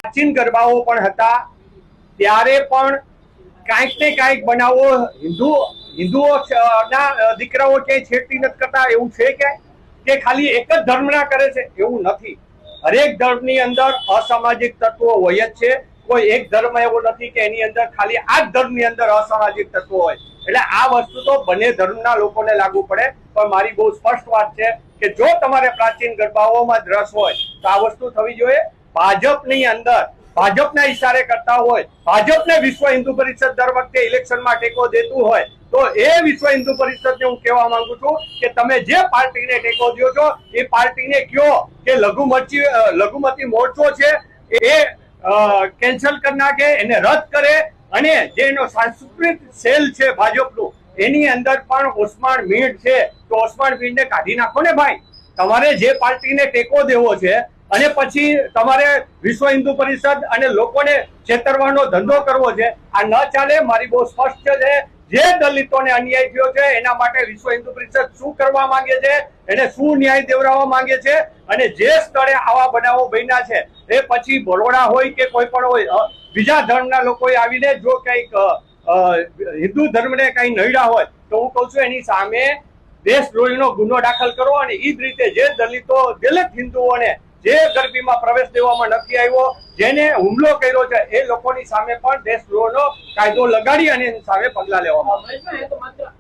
પ્રાચીન ગરબાઓ પણ હતા ત્યારે પણ કાંઈક ને કાંઈક બનાવો હિન્દુઓના દીકરાઓ ક્યાંય છેડતી નથી કરતા એવું છે કે ખાલી એક જ ધર્મના કરે છે એવું નથી। હરેક ધર્મની અંદર અસામાજિક તત્વો હોય જ છે। કોઈ એક ધર્મ એવો નથી કે એની અંદર ખાલી આ જ ધર્મની અંદર અસામાજિક તત્વો હોય। એટલે આ વસ્તુ તો બંને ધર્મના લોકોને લાગુ પડે। પણ મારી બહુ સ્પષ્ટ વાત છે કે જો તમારે પ્રાચીન ગરબાઓમાં જ રસ હોય તો આ વસ્તુ થવી જોઈએ। ભાજપની અંદર ભાજપના ઈશારે કરતા હોય, ભાજપને વિશ્વ હિન્દુ પરિષદ દર વખતે ઇલેક્શનમાં ટેકો દેતું હોય તો એ વિશ્વ હિન્દુ પરિષદને હું કહેવા માંગુ છું કે તમે જે પાર્ટીને ટેકો દો છો એ પાર્ટીને કયો કે લઘુમતી મોરચો છે એ કેન્સલ કરી નાખે, એને રદ કરે અને જે એનો સાંસ્કૃતિક સેલ છે ભાજપનું એની અંદર પણ ઓસમાણ મીણ છે તો ઓસમાણ મીણને કાઢી નાખો ને ભાઈ। તમારે જે પાર્ટીને ટેકો દેવો છે અને પછી તમારે વિશ્વ હિન્દુ પરિષદ અને લોકોને છેતરવાનો ધંધો કરવો છે, આ ન ચાલે। મારી બહુ સ્પષ્ટ છે જે દલિતોને અન્યાય થયો છે એના માટે વિશ્વ હિન્દુ પરિષદ શું કરવા માંગે છે, એને શું ન્યાય દેવડાવવા માંગે છે અને જે સ્થળે આવા બનાવો બન્યા છે એ પછી બરોડા હોય કે કોઈ પણ હોય બીજા ધર્મના લોકોએ આવીને જો કંઈક હિન્દુ ધર્મને કઈ નડ્યા હોય તો હું કહું છું એની સામે દેશદ્રોહીનો ગુનો દાખલ કરો અને એ જ રીતે જે દલિત હિન્દુઓને જે ગરબીમાં પ્રવેશ દેવામાં નથી આવ્યો, જેને હુમલો કર્યો છે એ લોકોની સામે પણ દેશદ્રોહનો કાયદો લગાડી અને એની સામે પગલા લેવામાં આવે।